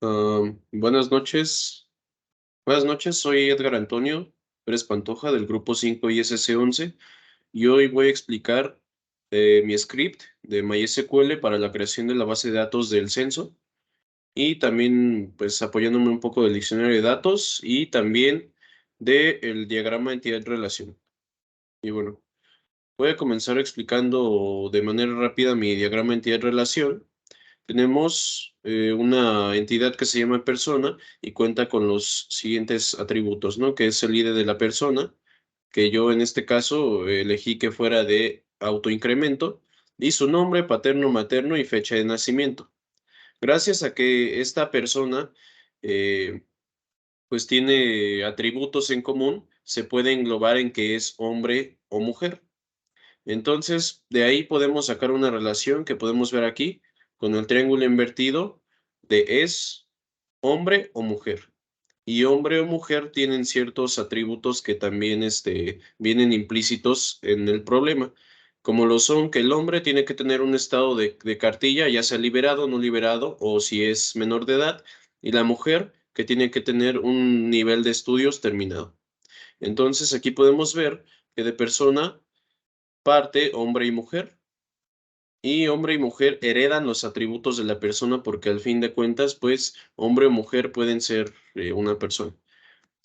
Buenas noches. Buenas noches, soy Edgar Antonio Pérez Pantoja del grupo 5 ISC11 y hoy voy a explicar mi script de MySQL para la creación de la base de datos del censo y también pues apoyándome un poco del diccionario de datos y también del diagrama entidad-relación. Y bueno, voy a comenzar explicando de manera rápida mi diagrama entidad-relación. Tenemos una entidad que se llama persona y cuenta con los siguientes atributos, ¿no? Que es el ID de la persona, que yo en este caso elegí que fuera de autoincremento, y su nombre, paterno, materno y fecha de nacimiento. Gracias a que esta persona eh, pues tiene atributos en común, se puede englobar en que es hombre o mujer. Entonces, de ahí podemos sacar una relación que podemos ver aquí con el triángulo invertido de es hombre o mujer. Y hombre o mujer tienen ciertos atributos que también vienen implícitos en el problema, como lo son que el hombre tiene que tener un estado de cartilla, ya sea liberado o no liberado, o si es menor de edad, y la mujer que tiene que tener un nivel de estudios terminado. Entonces, aquí podemos ver que de persona parte hombre y mujer. Y hombre y mujer heredan los atributos de la persona porque al fin de cuentas, pues hombre o mujer pueden ser una persona.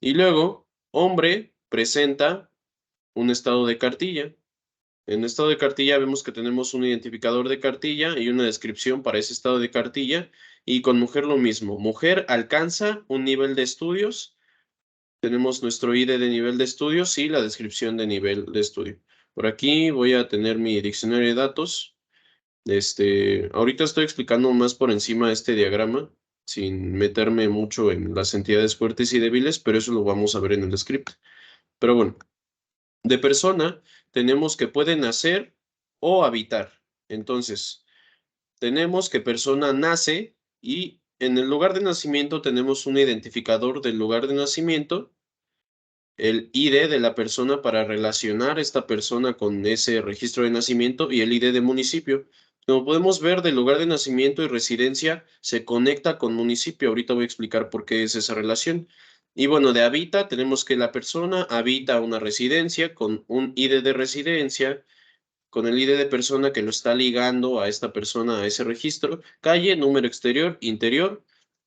Y luego, hombre presenta un estado de cartilla. En estado de cartilla vemos que tenemos un identificador de cartilla y una descripción para ese estado de cartilla. Y con mujer lo mismo. Mujer alcanza un nivel de estudios. Tenemos nuestro ID de nivel de estudios y la descripción de nivel de estudio. Por aquí voy a tener mi diccionario de datos. Ahorita estoy explicando más por encima este diagrama, sin meterme mucho en las entidades fuertes y débiles, pero eso lo vamos a ver en el script. Pero bueno, de persona tenemos que puede nacer o habitar. Entonces, tenemos que persona nace y en el lugar de nacimiento tenemos un identificador del lugar de nacimiento, el ID de la persona para relacionar esta persona con ese registro de nacimiento y el ID de municipio. Como podemos ver, del lugar de nacimiento y residencia se conecta con municipio. Ahorita voy a explicar por qué es esa relación. Y bueno, de habita tenemos que la persona habita una residencia con un ID de residencia, con el ID de persona que lo está ligando a esta persona a ese registro, calle, número exterior, interior,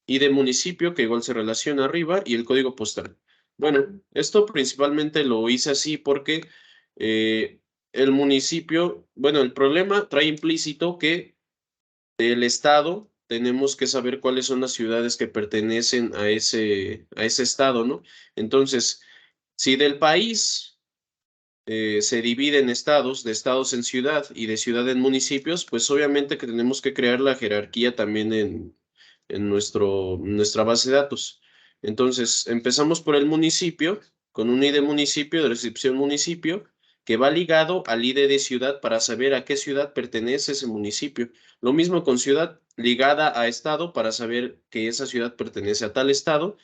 y de municipio que igual se relaciona arriba y el código postal. Bueno, esto principalmente lo hice así porque eh, el municipio, bueno, el problema trae implícito que del estado tenemos que saber cuáles son las ciudades que pertenecen a ese estado, ¿no? Entonces, si del país se divide en estados, de estados en ciudad y de ciudad en municipios, pues obviamente que tenemos que crear la jerarquía también en nuestra base de datos. Entonces, empezamos por el municipio, con un ID municipio, de descripción municipio, que va ligado al ID de ciudad para saber a qué ciudad pertenece ese municipio. Lo mismo con ciudad ligada a estado para saber que esa ciudad pertenece a tal estado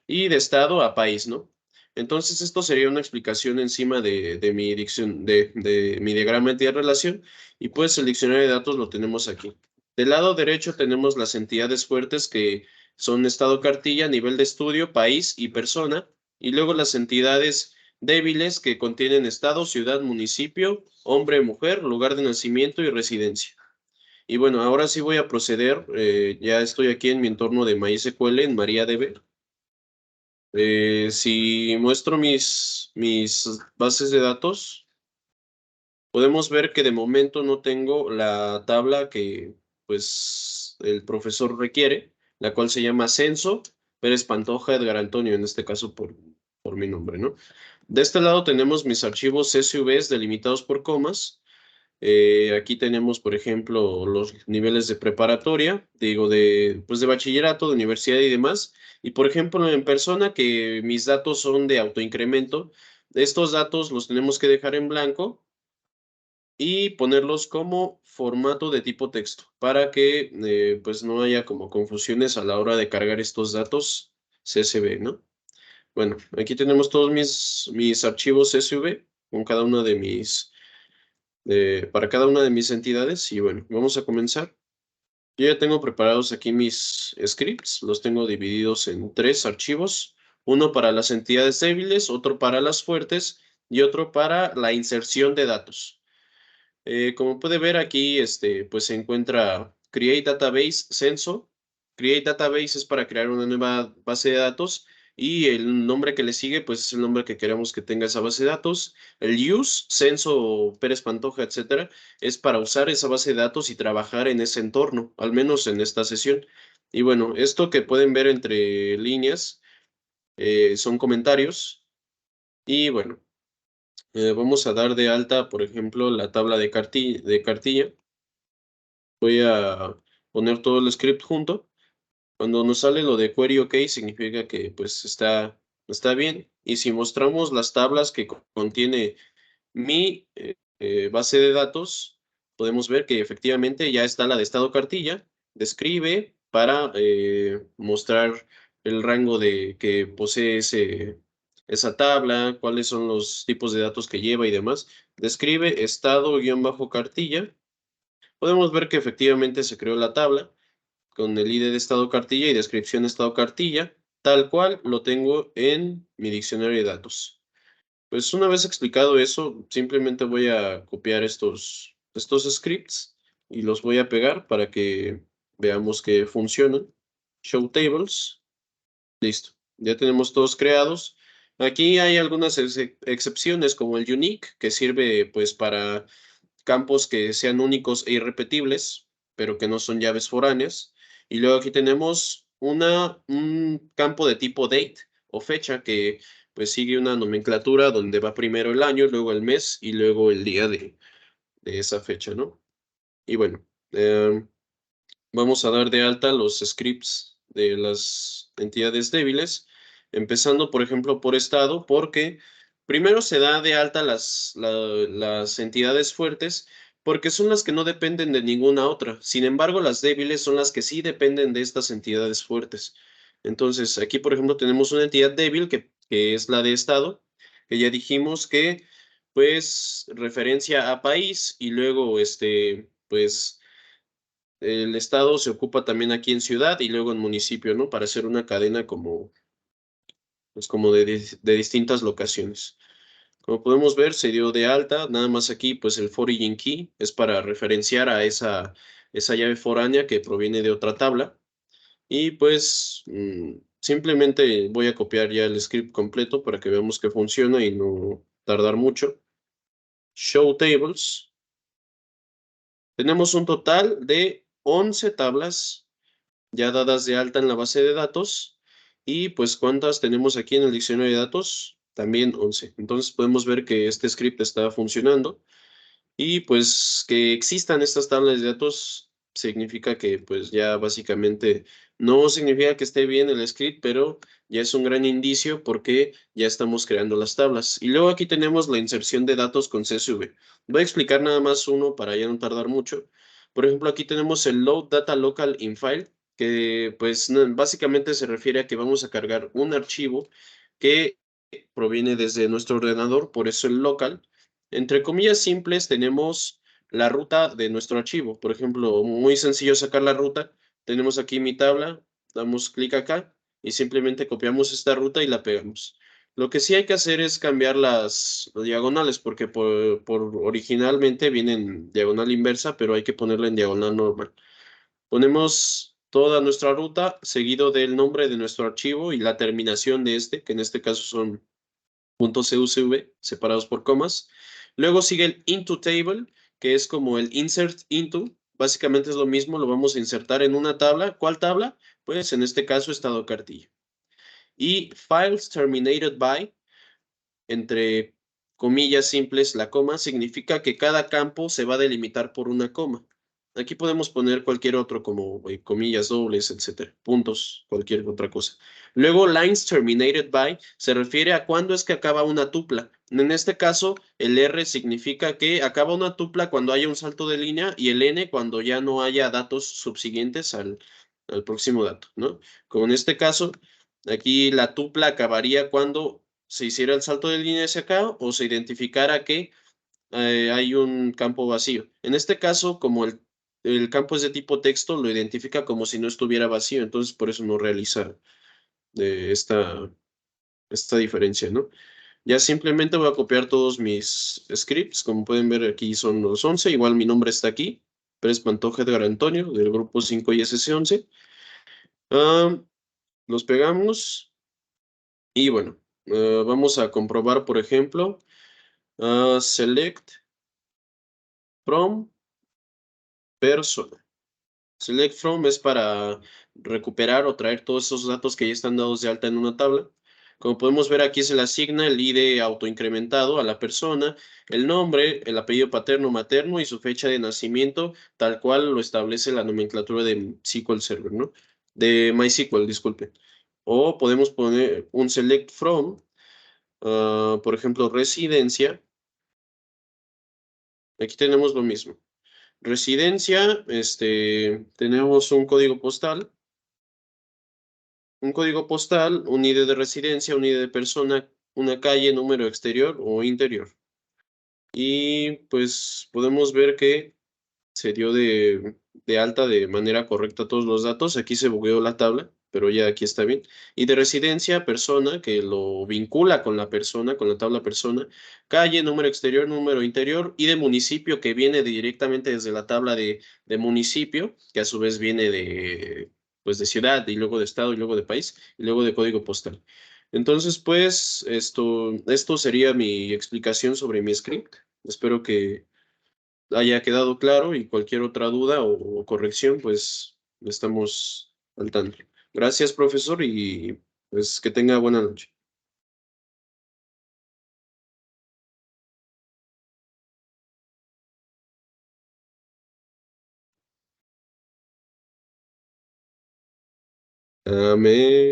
y de estado a país, ¿no? Entonces, esto sería una explicación encima de mi de mi diagrama de relación, y pues el diccionario de datos lo tenemos aquí. Del lado derecho tenemos las entidades fuertes que son estado cartilla, nivel de estudio, país y persona, y luego las entidades débiles que contienen estado, ciudad, municipio, hombre, mujer, lugar de nacimiento y residencia. Y bueno, ahora sí voy a proceder, ya estoy aquí en mi entorno de MySQL en MariaDB. Si muestro mis bases de datos, podemos ver que de momento no tengo la tabla que pues el profesor requiere, la cual se llama Censo Pérez Pantoja Edgar Antonio, en este caso por mi nombre, ¿no? De este lado tenemos mis archivos CSVs delimitados por comas. Aquí tenemos, por ejemplo, los niveles de preparatoria, digo, pues de bachillerato, de universidad y demás. Y, por ejemplo, en persona, que mis datos son de autoincremento, estos datos los tenemos que dejar en blanco y ponerlos como formato de tipo texto para que pues no haya como confusiones a la hora de cargar estos datos CSV, ¿no? Bueno, aquí tenemos todos mis archivos CSV con cada una de para cada una de mis entidades y bueno, vamos a comenzar. Yo ya tengo preparados aquí mis scripts, los tengo divididos en 3 archivos, uno para las entidades débiles, otro para las fuertes y otro para la inserción de datos. Como puede ver aquí, pues se encuentra Create Database Censo. Create Database es para crear una nueva base de datos y el nombre que le sigue, pues es el nombre que queremos que tenga esa base de datos. El Use, Censo, Pérez Pantoja, etcétera, es para usar esa base de datos y trabajar en ese entorno, al menos en esta sesión. Y bueno, esto que pueden ver entre líneas son comentarios. Y bueno, vamos a dar de alta, por ejemplo, la tabla de cartilla. Voy a poner todo el script junto. Cuando nos sale lo de query OK, significa que pues está bien. Y si mostramos las tablas que contiene mi base de datos, podemos ver que efectivamente ya está la de estado cartilla. Describe para mostrar el rango de que posee esa tabla, cuáles son los tipos de datos que lleva y demás. Describe estado-cartilla. Podemos ver que efectivamente se creó la tabla con el ID de estado cartilla y descripción de estado cartilla, tal cual lo tengo en mi diccionario de datos. Pues una vez explicado eso, simplemente voy a copiar estos scripts y los voy a pegar para que veamos que funcionan. Show tables, listo. Ya tenemos todos creados. Aquí hay algunas excepciones como el unique, que sirve pues para campos que sean únicos e irrepetibles, pero que no son llaves foráneas. Y luego aquí tenemos un campo de tipo date o fecha que pues sigue una nomenclatura donde va primero el año, luego el mes y luego el día de esa fecha, ¿no? Y bueno, vamos a dar de alta los scripts de las entidades débiles, empezando, por ejemplo, por estado, porque primero se da de alta las entidades fuertes, porque son las que no dependen de ninguna otra. Sin embargo, las débiles son las que sí dependen de estas entidades fuertes. Entonces, aquí, por ejemplo, tenemos una entidad débil que es la de estado, que ya dijimos que, pues, referencia a país y luego, pues, el estado se ocupa también aquí en ciudad y luego en municipio, ¿no? Para hacer una cadena como, pues como de distintas locaciones. Como podemos ver, se dio de alta, nada más aquí, pues el foreign key es para referenciar a esa llave foránea que proviene de otra tabla. Y pues simplemente voy a copiar ya el script completo para que veamos que funciona y no tardar mucho. Show tables. Tenemos un total de 11 tablas ya dadas de alta en la base de datos. Y pues, ¿cuántas tenemos aquí en el diccionario de datos? También 11. Entonces podemos ver que este script está funcionando. Y pues que existan estas tablas de datos significa que pues ya básicamente no significa que esté bien el script, pero ya es un gran indicio porque ya estamos creando las tablas. Y luego aquí tenemos la inserción de datos con CSV. Voy a explicar nada más uno para ya no tardar mucho. Por ejemplo, aquí tenemos el load data local in file, que pues básicamente se refiere a que vamos a cargar un archivo que proviene desde nuestro ordenador, por eso el local. Entre comillas simples tenemos la ruta de nuestro archivo. Por ejemplo, muy sencillo sacar la ruta. Tenemos aquí mi tabla, damos clic acá y simplemente copiamos esta ruta y la pegamos. Lo que sí hay que hacer es cambiar las diagonales porque por originalmente viene en diagonal inversa, pero hay que ponerla en diagonal normal. Ponemos toda nuestra ruta seguido del nombre de nuestro archivo y la terminación de este, que en este caso son .cusv separados por comas. Luego sigue el into table, que es como el insert into. Básicamente es lo mismo, lo vamos a insertar en una tabla. ¿Cuál tabla? Pues en este caso estado cartilla. Y files terminated by, entre comillas simples, la coma, significa que cada campo se va a delimitar por una coma. Aquí podemos poner cualquier otro como comillas dobles, etcétera, puntos, cualquier otra cosa. Luego, lines terminated by se refiere a cuándo es que acaba una tupla. En este caso, el R significa que acaba una tupla cuando haya un salto de línea y el N cuando ya no haya datos subsiguientes al próximo dato, ¿no? Como en este caso, aquí la tupla acabaría cuando se hiciera el salto de línea hacia acá o se identificara que hay un campo vacío. En este caso, como el campo es de tipo texto, lo identifica como si no estuviera vacío, entonces por eso no realiza esta diferencia, ¿no? Ya simplemente voy a copiar todos mis scripts, como pueden ver aquí son los 11, igual mi nombre está aquí, Pérez Pantoja Edgar Antonio, del grupo 5 y SS11. Ah, los pegamos y bueno, vamos a comprobar, por ejemplo, select from persona. Select from es para recuperar o traer todos esos datos que ya están dados de alta en una tabla. Como podemos ver aquí se le asigna el ID autoincrementado a la persona, el nombre, el apellido paterno, materno y su fecha de nacimiento, tal cual lo establece la nomenclatura de SQL Server, ¿no? De MySQL, disculpe. O podemos poner un select from, por ejemplo, residencia. Aquí tenemos lo mismo. Residencia, tenemos un ID de residencia, un ID de persona, una calle, número exterior o interior. Y pues podemos ver que se dio de alta de manera correcta todos los datos. Aquí se bugueó la tabla, pero ya aquí está bien. Y de residencia, persona, que lo vincula con la persona, con la tabla persona, calle, número exterior, número interior, y de municipio, que viene directamente desde la tabla de municipio, que a su vez viene pues de ciudad, y luego de estado, y luego de país, y luego de código postal. Entonces, pues, esto sería mi explicación sobre mi script. Espero que haya quedado claro y cualquier otra duda o corrección, pues estamos al tanto. Gracias, profesor, y pues que tenga buena noche. Amén.